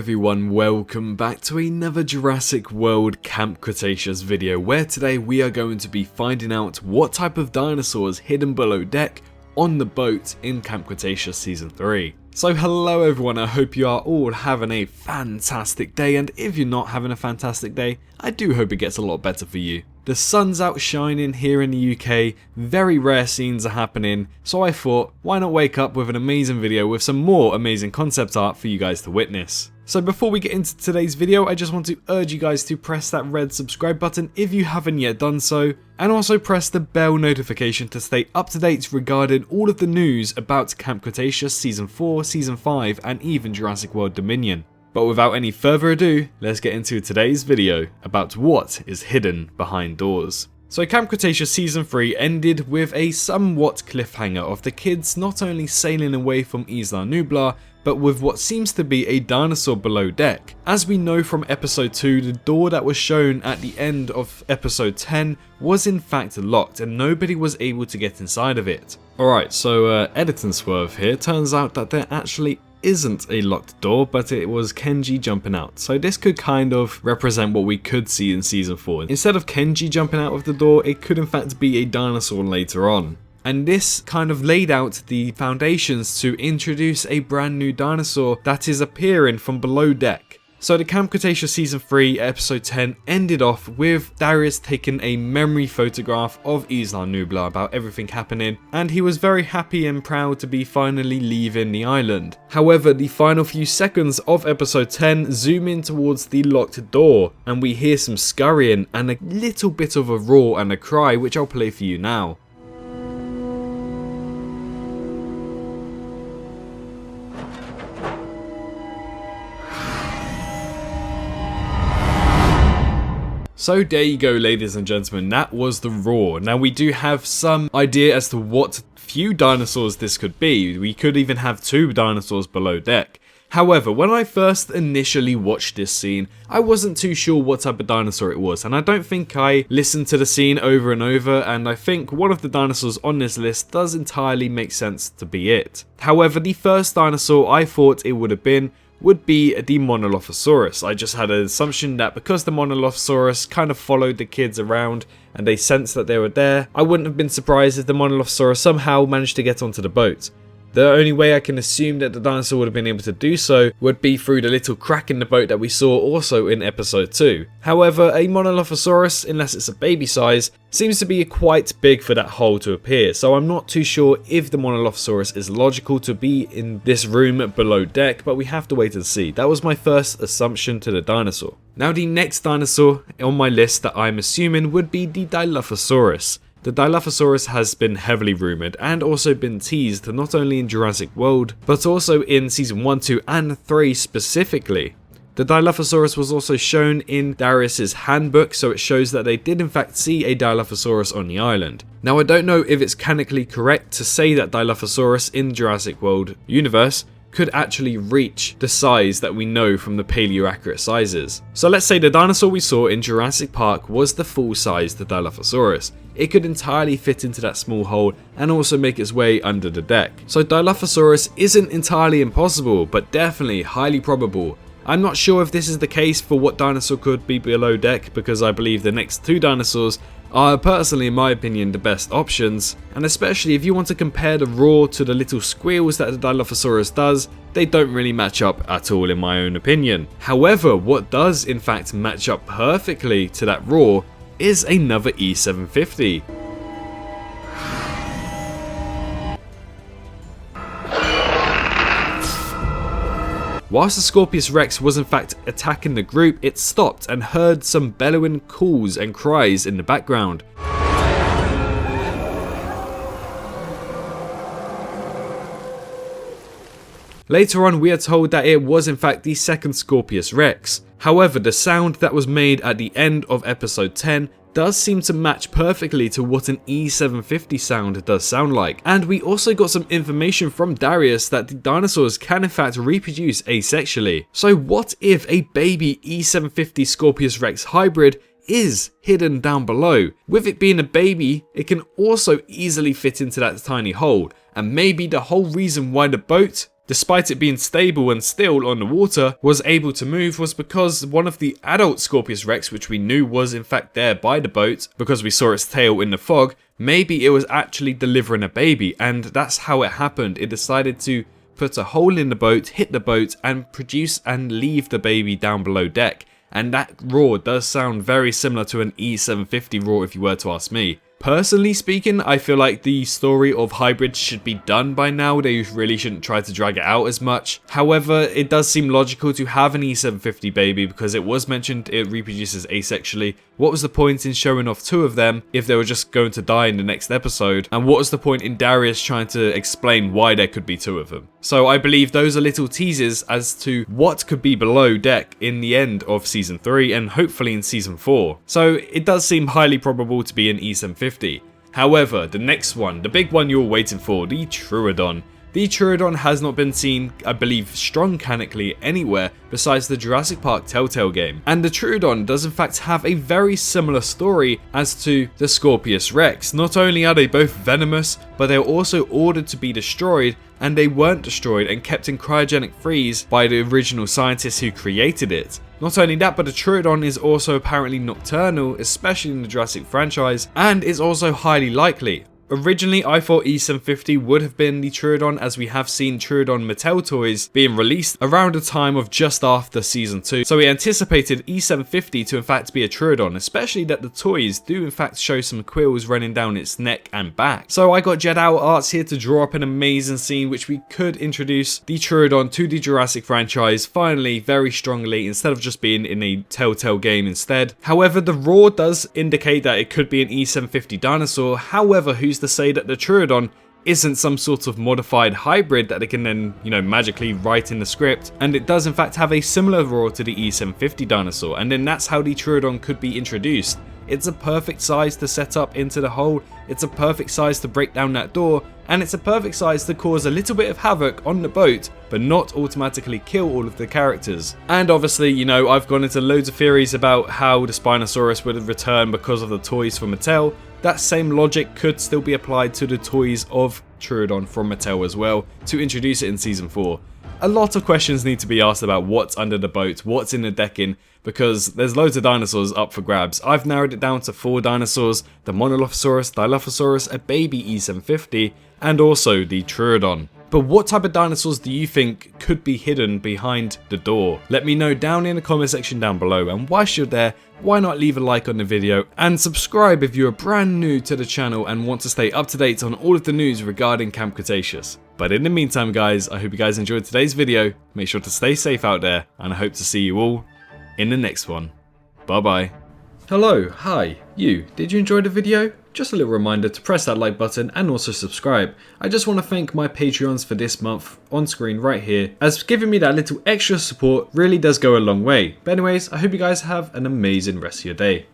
everyone, welcome back to another Jurassic World Camp Cretaceous video, where today we are going to be finding out what type of dinosaurs hidden below deck on the boat in Camp Cretaceous Season 3. So hello everyone, I hope you are all having a fantastic day, and if you're not having a fantastic day, I do hope it gets a lot better for you. The sun's out shining here in the UK, very rare scenes are happening, so I thought, why not wake up with an amazing video with some more amazing concept art for you guys to witness. So before we get into today's video, I just want to urge you guys to press that red subscribe button if you haven't yet done so, and also press the bell notification to stay up to date regarding all of the news about Camp Cretaceous Season 4, Season 5, and even Jurassic World Dominion. But without any further ado, let's get into today's video about what is hidden behind doors. So Camp Cretaceous Season 3 ended with a somewhat cliffhanger of the kids not only sailing away from Isla Nublar, but with what seems to be a dinosaur below deck. As we know from episode 2, the door that was shown at the end of episode 10 was in fact locked and nobody was able to get inside of it. Alright, so editing swerve here, turns out that there actually isn't a locked door, but it was Kenji jumping out. So this could kind of represent what we could see in Season 4. Instead of Kenji jumping out of the door, it could in fact be a dinosaur later on. And this kind of laid out the foundations to introduce a brand new dinosaur that is appearing from below deck. So the Camp Cretaceous Season 3 episode 10 ended off with Darius taking a memory photograph of Isla Nublar about everything happening, and he was very happy and proud to be finally leaving the island. However, the final few seconds of episode 10 zoom in towards the locked door, and we hear some scurrying and a little bit of a roar and a cry, which I'll play for you now. So there you go, ladies and gentlemen, that was the roar. Now we do have some idea as to what few dinosaurs this could be. We could even have 2 dinosaurs below deck. However, when I first initially watched this scene, I wasn't too sure what type of dinosaur it was, and I don't think I listened to the scene over and over, and I think one of the dinosaurs on this list does entirely make sense to be it. However, the first dinosaur I thought it would have been would be the Dilophosaurus. I just had an assumption that because the Dilophosaurus kind of followed the kids around and they sensed that they were there, I wouldn't have been surprised if the Dilophosaurus somehow managed to get onto the boat. The only way I can assume that the dinosaur would have been able to do so would be through the little crack in the boat that we saw also in episode 2. However, a Dilophosaurus, unless it's a baby size, seems to be quite big for that hole to appear, so I'm not too sure if the Dilophosaurus is logical to be in this room below deck, but we have to wait and see. That was my first assumption to the dinosaur. Now the next dinosaur on my list that I'm assuming would be the Dilophosaurus. The Dilophosaurus has been heavily rumoured and also been teased not only in Jurassic World, but also in Season 1, 2 and 3 specifically. The Dilophosaurus was also shown in Darius's handbook, so it shows that they did in fact see a Dilophosaurus on the island. Now I don't know if it's canonically correct to say that Dilophosaurus in Jurassic World universe could actually reach the size that we know from the paleo-accurate sizes. So let's say the dinosaur we saw in Jurassic Park was the full-sized Dilophosaurus. It could entirely fit into that small hole and also make its way under the deck. So Dilophosaurus isn't entirely impossible, but definitely highly probable. I'm not sure if this is the case for what dinosaur could be below deck, because I believe the next 2 dinosaurs are personally, in my opinion, the best options, and especially if you want to compare the roar to the little squeals that the Dilophosaurus does, they don't really match up at all in my own opinion. However, what does in fact match up perfectly to that roar is another E750. Whilst the Scorpius Rex was in fact attacking the group, it stopped and heard some bellowing calls and cries in the background. Later on, we are told that it was in fact the second Scorpius Rex. However, the sound that was made at the end of episode 10 does seem to match perfectly to what an E750 sound does sound like. And we also got some information from Darius that the dinosaurs can in fact reproduce asexually. So what if a baby E750 Scorpius Rex hybrid is hidden down below? With it being a baby, it can also easily fit into that tiny hole, and maybe the whole reason why the boat despite it being stable and still on the water, was able to move was because one of the adult Scorpius Rex, which we knew was in fact there by the boat because we saw its tail in the fog, maybe it was actually delivering a baby, and that's how it happened. It decided to put a hole in the boat, hit the boat, and produce and leave the baby down below deck. And that roar does sound very similar to an E750 roar if you were to ask me. Personally speaking, I feel like the story of hybrids should be done by now. They really shouldn't try to drag it out as much. However, it does seem logical to have an E750 baby because it was mentioned it reproduces asexually. What was the point in showing off 2 of them if they were just going to die in the next episode? And what was the point in Darius trying to explain why there could be 2 of them? So I believe those are little teasers as to what could be below deck in the end of Season 3 and hopefully in Season 4. So it does seem highly probable to be an E750. However, the next one, the big one you're waiting for, the Troodon. The Troodon has not been seen, I believe, strong canonically anywhere besides the Jurassic Park Telltale game. And the Troodon does in fact have a very similar story as to the Scorpius Rex. Not only are they both venomous, but they're also ordered to be destroyed, and they weren't destroyed and kept in cryogenic freeze by the original scientists who created it. Not only that, but the Troodon is also apparently nocturnal, especially in the Jurassic franchise, and is also highly likely. Originally, I thought E750 would have been the Troodon, as we have seen Troodon Mattel toys being released around the time of just after Season 2. So we anticipated E750 to in fact be a Troodon, especially that the toys do in fact show some quills running down its neck and back. So I got Jed Hour Arts here to draw up an amazing scene which we could introduce the Troodon to the Jurassic franchise finally very strongly, instead of just being in a Telltale game instead. However, the roar does indicate that it could be an E750 dinosaur. However, who's to say that the Troodon isn't some sort of modified hybrid that they can then, magically write in the script, and it does in fact have a similar roar to the E750 dinosaur, and then that's how the Troodon could be introduced. It's a perfect size to set up into the hole, it's a perfect size to break down that door, and it's a perfect size to cause a little bit of havoc on the boat, but not automatically kill all of the characters. And obviously, I've gone into loads of theories about how the Spinosaurus would return because of the toys from Mattel. That same logic could still be applied to the toys of Troodon from Mattel as well, to introduce it in Season 4. A lot of questions need to be asked about what's under the boat, what's in the decking, because there's loads of dinosaurs up for grabs. I've narrowed it down to 4 dinosaurs: the Monolophosaurus, Dilophosaurus, a baby E750, and also the Troodon. But what type of dinosaurs do you think could be hidden behind the door? Let me know down in the comment section down below, and whilst you're there, why not leave a like on the video and subscribe if you're brand new to the channel and want to stay up to date on all of the news regarding Camp Cretaceous. But in the meantime guys, I hope you guys enjoyed today's video, make sure to stay safe out there, and I hope to see you all in the next one. Bye bye. Hello, hi, you, did you enjoy the video? Just a little reminder to press that like button and also subscribe. I just want to thank my Patreons for this month, on screen right here, as giving me that little extra support really does go a long way. But anyways, I hope you guys have an amazing rest of your day.